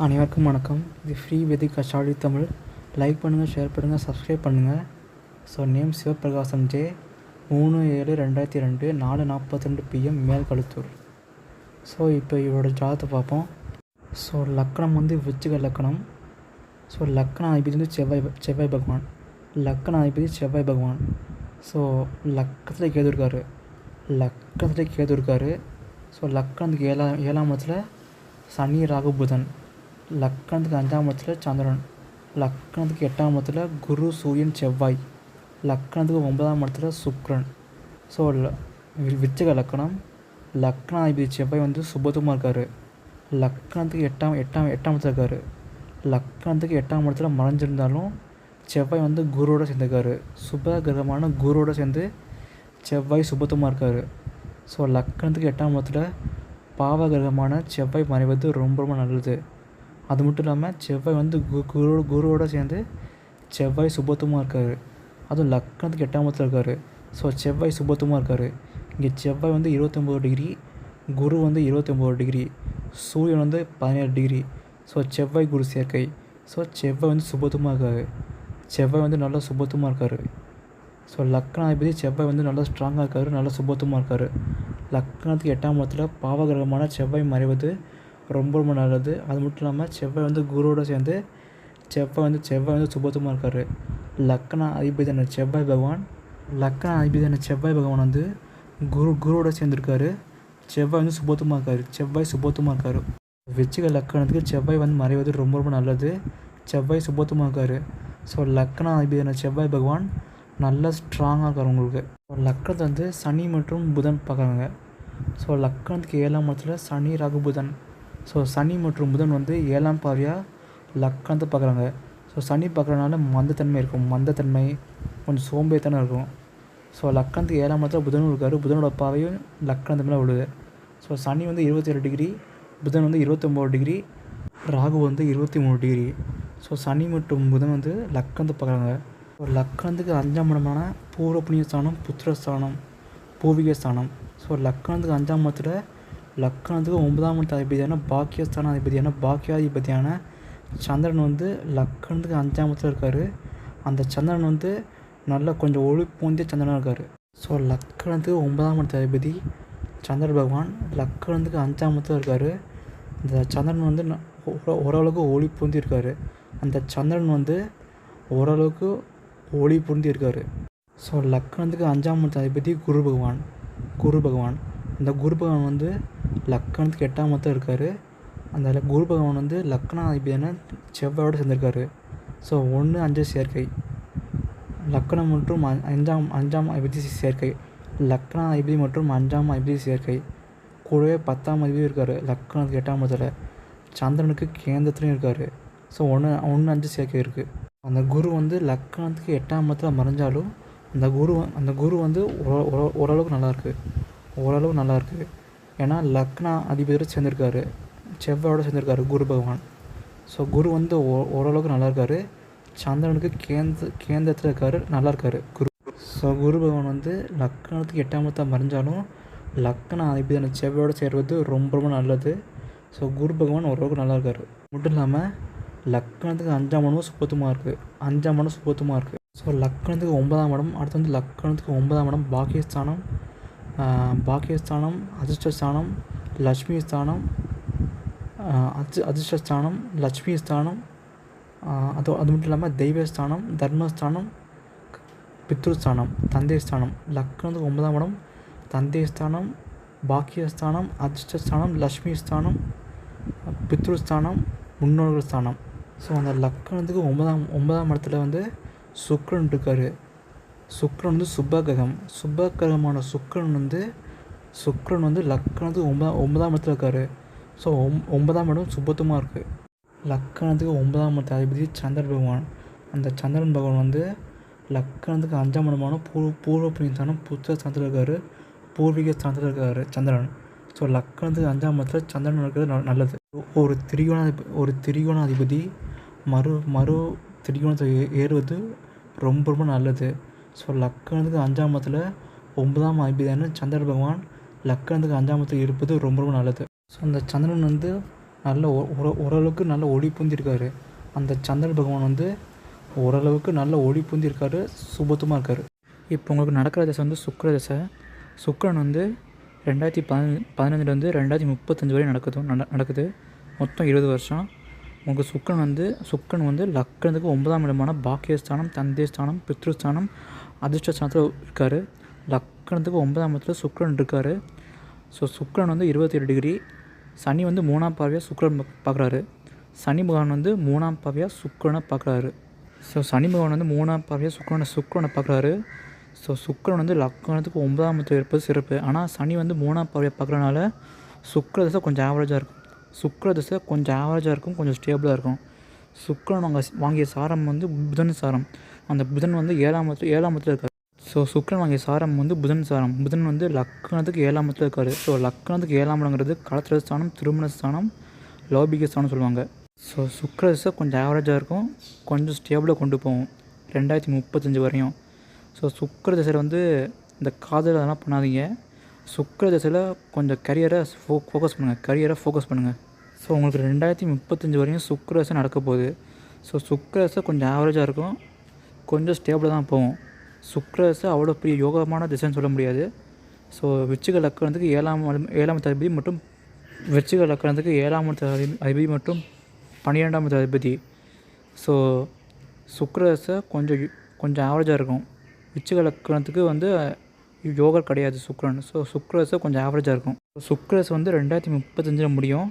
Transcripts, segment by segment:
அனைவருக்கும் வணக்கம். இது free Vedic astrology Tamil. Like பண்ணுங்கள், ஷேர் பண்ணுங்கள், சப்ஸ்கிரைப் பண்ணுங்கள். So name Sivaprakasam J, 3/7/2002 4:42 PM, Melkazhuthur. So இப்போ இவரோட ஜாதகத்தை பார்ப்போம். ஸோ லக்னம் வந்து விருச்சிக லக்னம். ஸோ லக்ன அதிபதி வந்து செவ்வாய் பகவான். லக்ன அதிபதி செவ்வாய் பகவான். ஸோ லக்கத்தில் கேது இருக்கார். ஸோ லக்கணத்துக்கு ஏழாம் இடத்துல சனி, ராகு, புதன். லக்கணத்துக்கு 5ஆம் இடத்துல சந்திரன். லக்கணத்துக்கு 8ஆம் இடத்துல குரு, சூரியன், செவ்வாய். லக்கணத்துக்கு 9ஆம் இடத்துல சுக்கிரன். ஸோ விருச்சிக லக்கணம். லக்னாதிபதி செவ்வாய் வந்து சுபத்துவமாக இருக்கார். லக்கணத்துக்கு எட்டாம் இடத்துல இருக்கார். லக்கணத்துக்கு 8ஆம் இடத்துல மறைஞ்சிருந்தாலும் செவ்வாய் வந்து குருவோடு சேர்ந்துருக்காரு. சுப கிரகமான குருவோடு சேர்ந்து செவ்வாய் சுபத்துவமாக இருக்கார். ஸோ லக்கணத்துக்கு 8ஆம் இடத்துல பாவ கிரகமான செவ்வாய் மறைவது ரொம்ப ரொம்ப நல்லது. அது மட்டும் இல்லாமல் செவ்வாய் வந்து குருவோடு சேர்ந்து செவ்வாய் சுபத்துவமாக இருக்கார். அதுவும் லக்கணத்துக்கு 8ஆம் இடத்துல இருக்கார். ஸோ செவ்வாய் சுபத்துவமாக இருக்கார். இங்கே செவ்வாய் வந்து 29 டிகிரி, குரு வந்து 29 டிகிரி, சூரியன் வந்து 17 டிகிரி. ஸோ செவ்வாய் குரு சேர்க்கை. ஸோ செவ்வாய் வந்து சுபத்துவமாக இருக்கார். செவ்வாய் வந்து நல்லா சுபத்துவமாக இருக்கார். ஸோ லக்னாதிபதி செவ்வாய் வந்து நல்லா ஸ்ட்ராங்காக இருக்கார், நல்லா சுபத்துவமாக இருக்கார். லக்னத்துக்கு 8ஆம் இடத்துல பாவகிரகமான செவ்வாய் மறைவது ரொம்ப ரொம்ப நல்லது. அது மட்டும் இல்லாமல் செவ்வாய் வந்து குருவோடு சேர்ந்து செவ்வாய் வந்து சுபத்துவமாக இருக்கார். லக்ன அதிபதியான செவ்வாய் பகவான் வந்து குருவோட சேர்ந்துருக்காரு. செவ்வாய் வந்து சுபத்துவமாக இருக்கார். விருச்சிக லக்கணத்துக்கு செவ்வாய் வந்து மறைவது ரொம்ப ரொம்ப நல்லது. செவ்வாய் சுபத்துவமாக இருக்கார். ஸோ லக்ன அதிபதியான செவ்வாய் பகவான் நல்லா ஸ்ட்ராங்காக இருக்கார் உங்களுக்கு. லக்கணத்தை வந்து சனி மற்றும் புதன் பார்க்குறாங்க. ஸோ லக்கணத்துக்கு 7ஆம் இடத்துல சனி, ராகு, புதன். ஸோ சனி மற்றும் புதன் வந்து 7ஆம் பார்வையாக லக்கணத்தை பார்க்குறாங்க. ஸோ சனி பார்க்குறதுனால மந்தத்தன்மை, கொஞ்சம் சோம்பேறித்தனம் இருக்கும். ஸோ லக்கணத்துக்கு 7ஆம் இடத்துல புதனும் இருக்கார். புதனோட பார்வையும் லக்கணத்து மேலே விழுது. ஸோ சனி வந்து 27 டிகிரி, புதன் வந்து 29 டிகிரி, ராகு வந்து 23 டிகிரி. ஸோ சனி மற்றும் புதன் வந்து லக்கணத்தை பார்க்குறாங்க. ஸோ லக்கணத்துக்கு 5ஆம் இடமான பூர்வ புண்ணிய ஸ்தானம், புத்திரஸ்தானம், பூர்வீக ஸ்தானம். ஸோ லக்கணத்துக்கு 5ஆம் இடத்துல லக்கணத்துக்கு 9ஆம் இடத்து அதிபதியான பாக்கியாதிபதியான சந்திரன் வந்து லக்கணத்துக்கு 5ஆம் இடத்துல இருக்கார். அந்த சந்திரன் வந்து நல்லா கொஞ்சம் ஒளி பூந்திய சந்திரனாக இருக்கார். ஸோ லக்கணத்துக்கு 9ஆம் இடத்து அதிபதி சந்திர பகவான் லக்கணத்துக்கு 5ஆம் இடத்துல இருக்கார். அந்த சந்திரன் வந்து ஓரளவுக்கு ஒளி பூந்தி இருக்கார். அந்த சந்திரன் வந்து ஓரளவுக்கு ஒளி பூந்தி இருக்கார். ஸோ லக்கணத்துக்கு 5ஆம் இடத்து அதிபதி குரு பகவான். அந்த குரு பகவான் வந்து லக்கணத்துக்கு 8ஆம் இடத்துல இருக்கார். அந்த குரு பகவான் வந்து லக்கண அதிபதியான செவ்வாயோடு சேர்ந்துருக்காரு. ஸோ 1-5 சேர்க்கை. லக்கணம் மற்றும் 5ஆம் அதிபதி சேர்க்கை. லக்கண அதிபதி மற்றும் 5ஆம் அதிபதி சேர்க்கை. கூடவே 10ஆம் அதிபதி இருக்கார் லக்கணத்துக்கு 8ஆம் இடத்துல. சந்திரனுக்கு கேந்திரத்துலையும் இருக்கார். ஸோ 1-5 சேர்க்கை இருக்குது. அந்த குரு வந்து லக்கணத்துக்கு 8ஆம் இடத்துல மறைஞ்சாலும் அந்த குரு வந்து ஓரளவுக்கு நல்லாயிருக்கு. ஏன்னா லக்னா அதிபதியோடு சேர்ந்துருக்காரு, செவ்வாயோடு சேர்ந்துருக்காரு குரு பகவான். ஸோ குரு வந்து ஓரளவுக்கு நல்லா இருக்கார். சந்திரனுக்கு கேந்திரத்தில் இருக்கார், நல்லா இருக்கார் குரு. ஸோ குரு பகவான் வந்து லக்கணத்துக்கு 8ஆம் இடத்துல மறைஞ்சாலும் லக்ன அதிபதியான செவ்வாயோடு சேர்வது ரொம்ப ரொம்ப நல்லது. ஸோ குரு பகவான் ஓரளவுக்கு நல்லா இருக்கார். மட்டும் இல்லாமல் லக்கணத்துக்கு 5ஆம் இடமும் சுபத்துவமாக இருக்குது. ஸோ லக்கணத்துக்கு 9ஆம் இடம். அடுத்து வந்து லக்கணத்துக்கு 9ஆம் இடம் பாக்கியஸ்தானம், அதிர்ஷ்டஸ்தானம், லட்சுமி ஸ்தானம், அதிர்ஷ்டஸ்தானம், லட்சுமி ஸ்தானம். அது மட்டும் இல்லாமல் தெய்வஸ்தானம், தர்மஸ்தானம், பித்ருஸ்தானம், தந்தை ஸ்தானம். லக்கணத்துக்கு 9ஆம் இடம் தந்தை ஸ்தானம், பாக்கியஸ்தானம், அதிர்ஷ்டஸ்தானம், லட்சுமி ஸ்தானம், பித்ருஸ்தானம், முன்னோர்கள் ஸ்தானம். ஸோ அந்த லக்கணத்துக்கு 9ஆம் இடத்துல வந்து சுக்கிரன் இருக்கார். சுக்கிரன் வந்து சுபகிரகமான சுக்கிரன் வந்து லக்கணத்துக்கு 9ஆம் இடத்துல இருக்கார். ஸோ 9ஆம் இடம் சுபத்துவமாக இருக்குது. லக்கணத்துக்கு 9ஆம் இடத்து அதிபதி சந்திர பகவான். அந்த சந்திரன் பகவான் வந்து லக்கணத்துக்கு 5ஆம் இடமான பூர்வ புண்ணிய ஸ்தானம், புத்திர ஸ்தானத்தில் இருக்கார், பூர்வீக ஸ்தானத்தில் இருக்கார் சந்திரன். ஸோ லக்கணத்துக்கு 5ஆம் இடத்துல சந்திரன் இருக்கிறது நல்லது. ஒரு திரிகோணாதிபதி மறு திரிகோணத்தை ஏறுவது ரொம்ப ரொம்ப நல்லது. ஸோ லக்கணத்துக்கு 5ஆம் இடத்துல 9ஆம் அதிபதியான சந்திர பகவான் லக்கணத்துக்கு 5ஆம் இடத்துல இருப்பது ரொம்ப ரொம்ப நல்லது. ஸோ அந்த சந்திரன் வந்து நல்ல ஓரளவுக்கு நல்ல ஒளி பூந்திருக்காரு. அந்த சந்திர பகவான் வந்து ஓரளவுக்கு நல்ல ஒளி பூந்திருக்காரு, சுபத்துவமாக இருக்கார். இப்போ உங்களுக்கு நடக்கிற தசை வந்து சுக்கிர தசை. சுக்கிரன் வந்து 2015 2035 வரை நடக்குது. மொத்தம் 20 வருஷம். உங்களுக்கு சுக்கிரன் வந்து லக்னத்துக்கு 9ஆம் இடமான பாக்கியஸ்தானம், தந்தைஸ்தானம், பித்ருஸ்தானம், அதிர்ஷ்டஸ்தானத்தில் இருக்கார். லக்னத்துக்கு 9ஆம் இடத்துல சுக்கிரன் இருக்கார். ஸோ சுக்கிரன் வந்து 27 டிகிரி. சனி வந்து 3ஆம் பார்வையாக சுக்கிரன் பார்க்குறாரு. சனி பகவான் வந்து 3ஆம் பார்வையாக சுக்கிரனை பார்க்குறாரு. ஸோ சனி பகவான் வந்து 3ஆம் பார்வையாக சுக்கிரனை பார்க்குறாரு. ஸோ சுக்கிரன் வந்து லக்னத்துக்கு 9ஆம் இடத்துல இருப்பது சிறப்பு. ஆனால் சனி வந்து 3ஆம் பார்வையாக பார்க்குறனால சுக்கிர தசை கொஞ்சம் ஆவரேஜாக இருக்கும். கொஞ்சம் ஸ்டேபிளாக இருக்கும். சுக்கிரன் வாங்கிய சாரம் வந்து புதன் சாரம். அந்த புதன் வந்து 7ஆம் இடத்துல இருக்கார். ஸோ சுக்கிரன் வாங்கிய சாரம் வந்து புதன் சாரம். புதன் வந்து லக்னத்துக்கு 7ஆம் இடத்துல இருக்கார். ஸோ லக்னத்துக்கு 7ஆம் இடங்கிறது கலத்திர ஸ்தானம், திருமண ஸ்தானம், லௌகிக ஸ்தானம் சொல்லுவாங்க. ஸோ சுக்கிர தசை கொஞ்சம் ஆவரேஜாக இருக்கும், கொஞ்சம் ஸ்டேபிளாக கொண்டு போகும் 2035 வரையும். ஸோ சுக்கிர தசையில் வந்து இந்த காதல் அதெல்லாம் பண்ணாதீங்க. சுக்கிர தசையில் கொஞ்சம் கரியரை ஃபோக்கஸ் பண்ணுங்கள். ஸோ உங்களுக்கு 2035 வரையும் சுக்கிர தசை நடக்க போகுது. ஸோ சுக்கிர தசை கொஞ்சம் ஆவரேஜாக இருக்கும், கொஞ்சம் ஸ்டேபிளாக தான் போகும். சுக்கிர தசை அவ்வளோ பெரிய யோகமான திசைன்னு சொல்ல முடியாது. ஸோ விருச்சிக லக்னத்துக்கு 7ஆம் அதிபதி மற்றும் விருச்சிக லக்னத்துக்கு 7ஆம் அதிபதி மற்றும் 12ஆம் அதிபதி. ஸோ சுக்கிர தசை கொஞ்சம் ஆவரேஜாக இருக்கும். விருச்சிக லக்னத்துக்கு வந்து யோகர் கிடையாது சுக்கிரன். ஸோ சுக்கிர தசை கொஞ்சம் ஆவரேஜாக இருக்கும். சுக்கிர தசை வந்து 2035 முடியும்.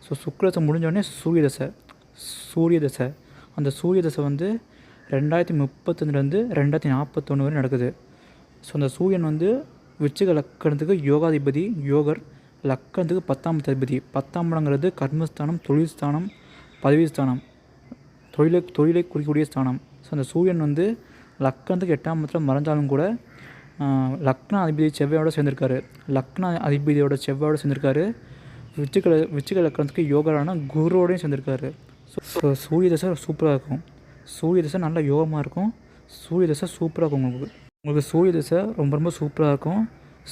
ஸோ சுக்கிர தசை முடிஞ்சோடனே சூரிய தசை. அந்த சூரிய தசை வந்து 2035 2041 வரை நடக்குது. ஸோ அந்த சூரியன் வந்து விருச்சிக லக்கணத்துக்கு யோகாதிபதி, யோகர். லக்கணத்துக்கு 10ஆம் அதிபதி. 10ஆம் இடங்கிறது கர்மஸ்தானம், தொழில் ஸ்தானம், பதவி ஸ்தானம், தொழிலை குறிக்கக்கூடிய ஸ்தானம். ஸோ அந்த சூரியன் வந்து லக்கணத்துக்கு 8ஆம் இடத்துல மறைஞ்சாலும் கூட லக்ன அதிபதி செவ்வாயோடு சேர்ந்திருக்காரு. விருச்சிக லக்கணத்துக்கு யோகரான குருவோடையும் சேர்ந்திருக்காரு. ஸோ சூரிய தசை சூப்பராக இருக்கும். சூரிய தசை நல்ல யோகமாக இருக்கும். சூரிய தசை சூப்பராக இருக்கும். உங்களுக்கு சூரிய தசை ரொம்ப சூப்பராக இருக்கும்.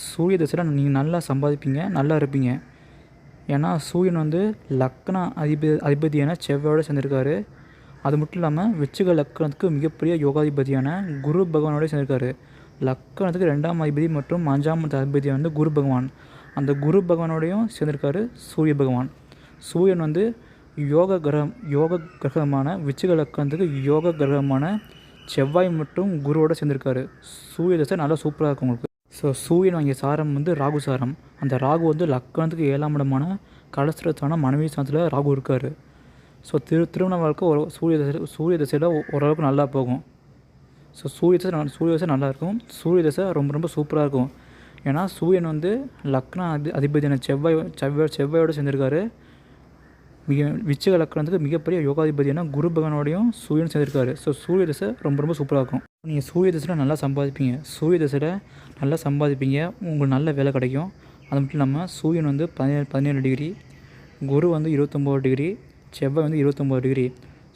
சூரிய தசையில் நீங்கள் நல்லா சம்பாதிப்பீங்க, நல்லா இருப்பீங்க. ஏன்னா சூரியன் வந்து லக்ன அதிபதியான செவ்வாயோடு சேர்ந்திருக்காரு. அது மட்டும் இல்லாமல் விருச்சிக லக்கணத்துக்கு மிகப்பெரிய யோகாதிபதியான குரு பகவானோட சேர்ந்திருக்காரு. லக்கணத்துக்கு 2ஆம் அதிபதி மற்றும் 5ஆம் அதிபதி வந்து குரு பகவான். அந்த குரு பகவானோடையும் சேர்ந்திருக்காரு சூரிய பகவான். சூரியன் வந்து யோக கிரகமான விருச்சிக லக்கணத்துக்கு யோக கிரகமான செவ்வாய் மற்றும் குருவோடு சேர்ந்திருக்காரு. சூரிய தசை நல்லா சூப்பராக இருக்கும் உங்களுக்கு. ஸோ சூரியன் வாங்கிய சாரம் வந்து ராகு சாரம். அந்த ராகு வந்து லக்கணத்துக்கு 7ஆம் இடமான கலஸ்திரத்தான மனைவி ஸ்தானத்தில் ராகு இருக்கார். ஸோ திருமண வாழ்க்கை சூரிய தசையில் ஓரளவுக்கு நல்லா போகும். ஸோ சூரிய தசை நல்லா இருக்கும். சூரிய தசை ரொம்ப சூப்பராக இருக்கும். ஏன்னா சூரியன் வந்து லக்ன அதிபதியான செவ்வாயோடு சேர்ந்திருக்காரு. விருச்சிக லக்கணத்துக்கு மிகப்பெரிய யோகாதிபதியான குரு பகவானோடையும் சூரியன் சேர்ந்திருக்காரு. ஸோ சூரிய தசை ரொம்ப சூப்பராக இருக்கும். நீங்கள் சூரிய தசையில் நல்லா சம்பாதிப்பீங்க. உங்களுக்கு நல்ல வேலை கிடைக்கும். அது மட்டும் இல்லாமல் சூரியன் வந்து 17 டிகிரி, குரு வந்து 29 டிகிரி, செவ்வாய் வந்து 29 டிகிரி.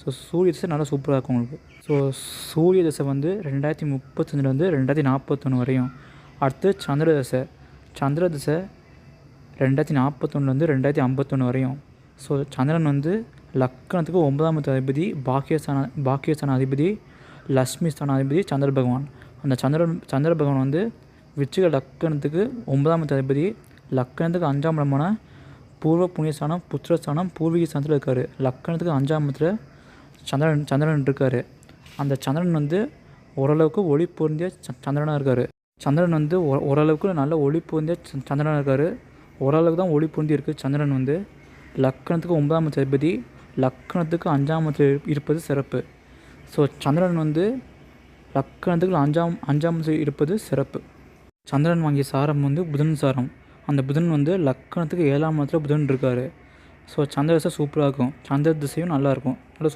ஸோ சூரிய தசை நல்லா சூப்பராக இருக்கும் உங்களுக்கு. ஸோ சூரிய தசை வந்து 2035 2041 வரையும். அடுத்து சந்திர தசை 2041 2051 வரையும். ஸோ சந்திரன் வந்து லக்கணத்துக்கு 9ஆம் அதிபதி, பாக்கியஸ்தான அதிபதி, லக்ஷ்மி ஸ்தான அதிபதி சந்திர பகவான். அந்த சந்திர பகவான் வந்து விருச்சிக லக்கணத்துக்கு 9ஆம் அதிபதி, லக்கணத்துக்கு 5ஆம் இடமான பூர்வ புண்ணியஸ்தானம், புத்திரஸ்தானம், பூர்வீக ஸ்தானத்தில் இருக்கார். லக்கணத்துக்கு 5ஆம் இடத்துல சந்திரன் இருக்கார். அந்த சந்திரன் வந்து ஓரளவுக்கு ஒளி பொருந்திய சந்திரனாக இருக்கார். சந்திரன் வந்து ஓரளவுக்கு நல்ல ஒளி பொருந்திய சந்திரனாக இருக்கார். ஓரளவுக்கு தான் ஒளி பொருந்தி இருக்குது. சந்திரன் வந்து லக்கணத்துக்கு 9ஆம் அதிபதி, லக்கணத்துக்கு 5ஆம் இடத்தில் இருப்பது சிறப்பு. ஸோ சந்திரன் வந்து லக்கணத்துக்கு 5ஆம் இருப்பது சிறப்பு. சந்திரன் வாங்கிய சாரம் வந்து புதன் சாரம். அந்த புதன் வந்து லக்கணத்துக்கு 7ஆம் இடத்துல புதன் இருக்கார். ஸோ சந்திர திசை சூப்பராக இருக்கும். சந்திர திசையும் நல்லா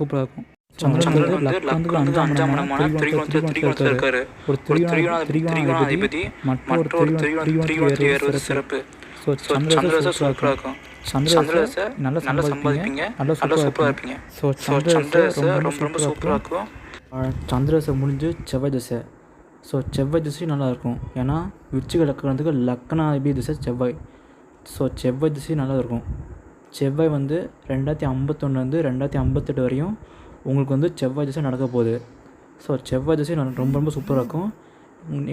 சூப்பராக இருக்கும். சந்திரன் வந்து லக்கணத்துக்கு 5ஆம் இடமான திரிகோணத்தில் இருக்கார். ஒரு திரிகோணாதிபதி மற்றொரு திரிகோணத்தில் சிறப்பு. ஸோ சந்திர திசை சூப்பராக இருக்கும். சந்திர திசை நல்லா சம்பாதிப்பீங்க, நல்லா சூப்பராக இருப்பீங்க. ஸோ சந்திர திசை ரொம்ப சூப்பராக இருக்கும். சந்திர திசை முடிஞ்சு செவ்வாய் திசை. ஸோ செவ்வாய் திசையும் நல்லாயிருக்கும். ஏன்னா விருச்சிக லக்கணத்துக்கு லக்கணாதிபதி திசை செவ்வாய். ஸோ செவ்வாய் திசையும் நல்லா இருக்கும். செவ்வாய் வந்து 2051 2058 வரையும் உங்களுக்கு வந்து செவ்வாய் திசை நடக்க போகுது. ஸோ செவ்வாய் திசை ரொம்ப ரொம்ப சூப்பராக இருக்கும்.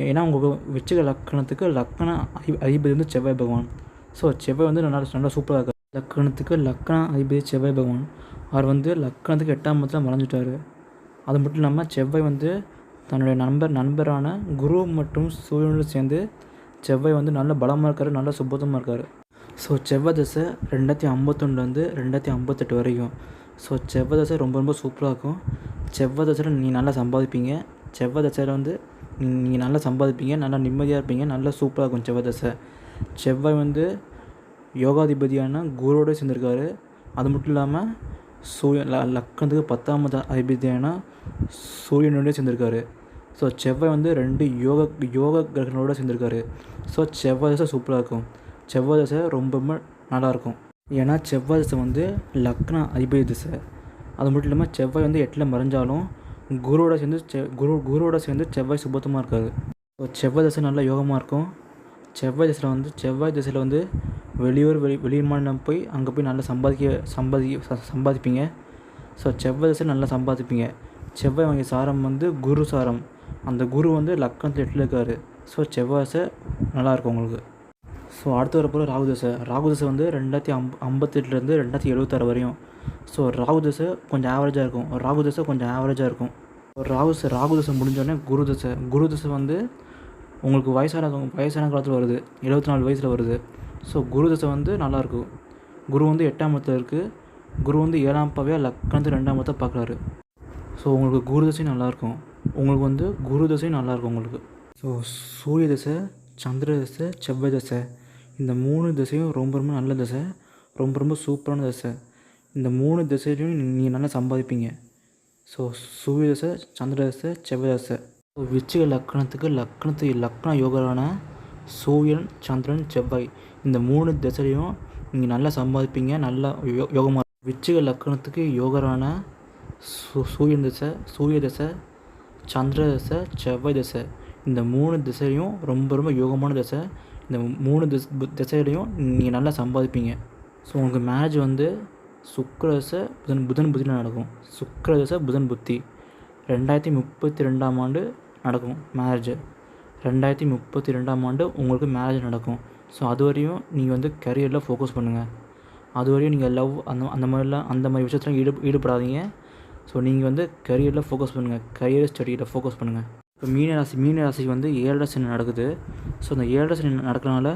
ஏன்னா உங்கள் விருச்சிக லக்கணத்துக்கு லக்கண அதிபதி வந்து செவ்வாய் பகவான். ஸோ செவ்வாய் வந்து நல்லா சூப்பராக இருக்கார். லக்கணத்துக்கு லக்கண அதிபதி செவ்வாய் பகவான். அவர் வந்து லக்கணத்துக்கு 8ஆம் இடத்துல மறைஞ்சிட்டார். அது மட்டும் இல்லாமல் செவ்வாய் வந்து தன்னுடைய நண்பரான குரு மற்றும் சூரியனோடு சேர்ந்து செவ்வாய் வந்து நல்ல பலமாக இருக்கார், நல்ல சுபத்தமாக இருக்கார். ஸோ செவ்வாய் தசை 2051 2058 வரைக்கும். ஸோ செவ்வாய் தசை ரொம்ப ரொம்ப சூப்பராக இருக்கும். செவ்வாய் தசையில் நீங்கள் நல்லா சம்பாதிப்பீங்க. செவ்வாய் தசையில் வந்து நீங்கள் நல்லா சம்பாதிப்பீங்க, நல்லா நிம்மதியாக இருப்பீங்க, நல்லா சூப்பராக இருக்கும் செவ்வாய் தசை. செவ்வாய் வந்து யோகாதிபதியான குருவோடு சேர்ந்துருக்காரு. அது மட்டும் இல்லாமல் லக்கணத்துக்கு 10ஆம் அதிபதியான சூரியனோடய சேர்ந்துருக்காரு. ஸோ செவ்வாய் வந்து 2 யோக கிரகங்களோடு சேர்ந்துருக்காரு. ஸோ செவ்வாய் தசை சூப்பராக இருக்கும். செவ்வாய் தசை ரொம்ப நல்லாயிருக்கும். ஏன்னா செவ்வாய் தசை வந்து லக்ன அதிபதி திசை. அது மட்டும் இல்லாமல் செவ்வாய் வந்து 8ல் மறைஞ்சாலும் குருவோட சேர்ந்து செவ்வாய் சுபத்தமாக இருக்காது. ஸோ செவ்வாய் தசை நல்லா யோகமாக இருக்கும். செவ்வாய் திசையில் வந்து வெளி மாநிலம் போய் அங்கே போய் நல்லா சம்பாதிப்பீங்க. ஸோ செவ்வாய் திசையில் நல்லா சம்பாதிப்பீங்க. செவ்வாய் வாங்கிய சாரம் வந்து குரு சாரம். அந்த குரு வந்து லக்கணத்தில் 8ல் இருக்கார். ஸோ செவ்வாய் தசை நல்லாயிருக்கும் உங்களுக்கு. ஸோ அடுத்து வரப்போகிற ராகு தசை வந்து 2058 2076 வரையும். ஸோ ராகு தசை கொஞ்சம் ஆவரேஜாக இருக்கும். ராகு தசை முடிஞ்சோடனே குரு தசை வந்து உங்களுக்கு வயசான காலத்தில் வருது, 74 வயசில் வருது. ஸோ குரு தசை வந்து நல்லாயிருக்கும். குரு வந்து 8ஆம் இடத்துல இருக்குது. குரு வந்து 7ஆம் பாவையாக லக்கணத்துக்கு 2ஆம் இடத்தை பார்க்குறாரு. ஸோ உங்களுக்கு குரு தசையும் நல்லாயிருக்கும். உங்களுக்கு ஸோ சூரிய தசை, சந்திர தசை, செவ்வாய் தசை, இந்த 3 திசையும் ரொம்ப ரொம்ப நல்ல தசை, ரொம்ப ரொம்ப சூப்பரான தசை. இந்த 3 திசையிலையும் நீங்கள் நல்லா சம்பாதிப்பீங்க. ஸோ சூரிய தசை, சந்திர தசை, செவ்வாய் தசை. ஸோ விருச்சிக லக்கண யோகரான சூரியன், சந்திரன், செவ்வாய், இந்த 3 திசையிலையும் நீங்கள் நல்லா சம்பாதிப்பீங்க, நல்லா யோகமாக. விருச்சிக லக்கணத்துக்கு யோகரான சூரிய தசை, சந்திர தசை, செவ்வாய் தசை, இந்த 3 திசையும் ரொம்ப ரொம்ப யோகமான தசை. இந்த 3 திசையிலையும் நீங்கள் நல்லா சம்பாதிப்பீங்க. ஸோ உங்களுக்கு மேரேஜ் வந்து சுக்கிர தசை புதன் புத்தியில் நடக்கும். சுக்கிர தசை புதன் புத்தி 2032ஆம் ஆண்டு நடக்கும் மேரேஜ். 2032ஆம் ஆண்டு உங்களுக்கு மேரேஜ் நடக்கும். ஸோ அது வரையும் நீங்கள் வந்து கரியரில் ஃபோக்கஸ் பண்ணுங்கள். அது வரையும் நீங்கள் லவ் அந்த மாதிரி விஷயத்தில் ஈடுபடாதீங்க. ஸோ நீங்கள் வந்து கரியரில் ஃபோக்கஸ் பண்ணுங்கள், கரியர் ஸ்டடியில் ஃபோக்கஸ் பண்ணுங்கள். இப்போ மீன ராசிக்கு வந்து 7 சனி நடக்குது. ஸோ அந்த 7 சனி நடக்கிறனால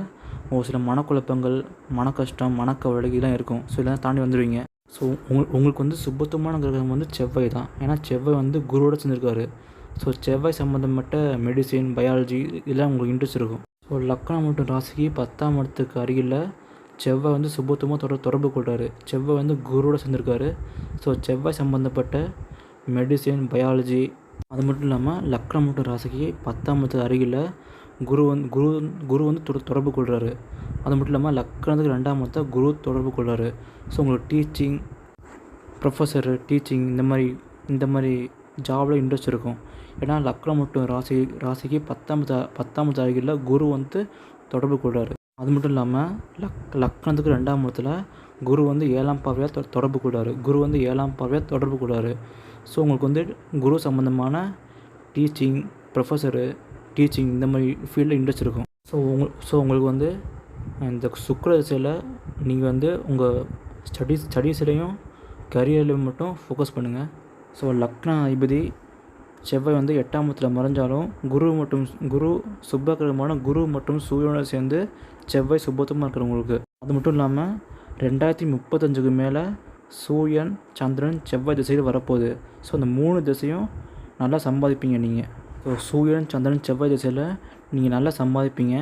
ஒரு சில மனக்குழப்பங்கள், மனக்கஷ்டம், மனக்கவலை இதெல்லாம் இருக்கும். ஸோ இதெல்லாம் தாண்டி வந்துடுவீங்க. ஸோ உங்களுக்கு வந்து சுபத்துவமான கிரகம் வந்து செவ்வாய் தான். ஏன்னா செவ்வாய் வந்து குருவோடு சேர்ந்துருக்காரு. ஸோ செவ்வாய் சம்மந்தப்பட்ட மெடிசின், பயாலஜி இதெல்லாம் உங்களுக்கு இன்ட்ரெஸ்ட் இருக்கும். ஸோ லக்னம் மற்றும் ராசிக்கு 10ஆம் இடத்துக்கு அருகில் செவ்வாய் வந்து சுபத்துவமாக தொடர்பு கொள்கிறாரு. செவ்வாய் வந்து குருவோடு சேர்ந்துருக்காரு. ஸோ செவ்வாய் சம்மந்தப்பட்ட மெடிசின், பயாலஜி, அது மட்டும் இல்லாமல் லக்னம் மற்றும் ராசிக்கு 10ஆம் இடத்துக்கு அருகில் குரு வந்து தொடர்பு கொள்கிறாரு. அது மட்டும் இல்லாமல் லக்னத்துக்கு 2ஆம் இடத்தை குரு தொடர்பு கொள்கிறாரு. ஸோ உங்களுக்கு டீச்சிங், ப்ரொஃபஸரு, டீச்சிங் இந்த மாதிரி ஜாபில் இன்ட்ரெஸ்ட் இருக்கும். ஏன்னா லக்னம் மற்றும் ராசிக்கு 10ஆம் இடத்து அருகில் குரு வந்து தொடர்பு கொள்கிறாரு. அது மட்டும் இல்லாமல் லக்னத்துக்கு 2ஆம் இடத்துல குரு வந்து 7ஆம் பார்வையாக தொடர்பு கொள்கிறாரு. ஸோ உங்களுக்கு வந்து குரு சம்மந்தமான டீச்சிங், ப்ரொஃபஸரு, டீச்சிங் இந்த மாதிரி ஃபீல்டில் இன்ட்ரெஸ்ட் இருக்கும். ஸோ உங்களுக்கு வந்து இந்த சுக்கிர திசையில் நீங்கள் வந்து உங்கள் ஸ்டடீஸ்லேயும் கரியர்லையும் மட்டும் ஃபோக்கஸ் பண்ணுங்கள். ஸோ லக்ன அதிபதி செவ்வாய் வந்து 8ஆம் இடத்துல மறைஞ்சாலும் குரு சுபகிரகமான குரு மற்றும் சூரியனோடு சேர்ந்து செவ்வாய் சுபத்துவமாக இருக்கிறவங்களுக்கு. அது மட்டும் இல்லாமல் 2035க்கு மேலே சூரியன், சந்திரன், செவ்வாய் திசையில் வரப்போகுது. ஸோ அந்த 3 திசையும் நல்லா சம்பாதிப்பீங்க நீங்கள். ஸோ சூரியன், சந்திரன், செவ்வாய் திசையில் நீங்கள் நல்லா சம்பாதிப்பீங்க.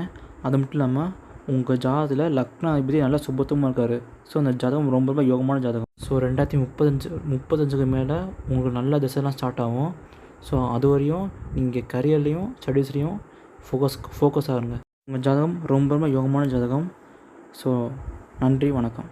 அது மட்டும் இல்லாமல் உங்கள் ஜாதகத்தில் லக்ன அதிபதி நல்லா சுபத்துவமாக இருக்கார். ஸோ அந்த ஜாதகம் ரொம்ப ரொம்ப யோகமான ஜாதகம். ஸோ 2035க்கு மேலே உங்களுக்கு நல்ல திசைலாம் ஸ்டார்ட் ஆகும். ஸோ அது வரையும் நீங்கள் கரியர்லேயும் ஸ்டடீஸ்லேயும் ஃபோக்கஸ் ஆகுங்க. உங்கள் ஜாதகம் ரொம்ப ரொம்ப யோகமான ஜாதகம். ஸோ நன்றி, வணக்கம்.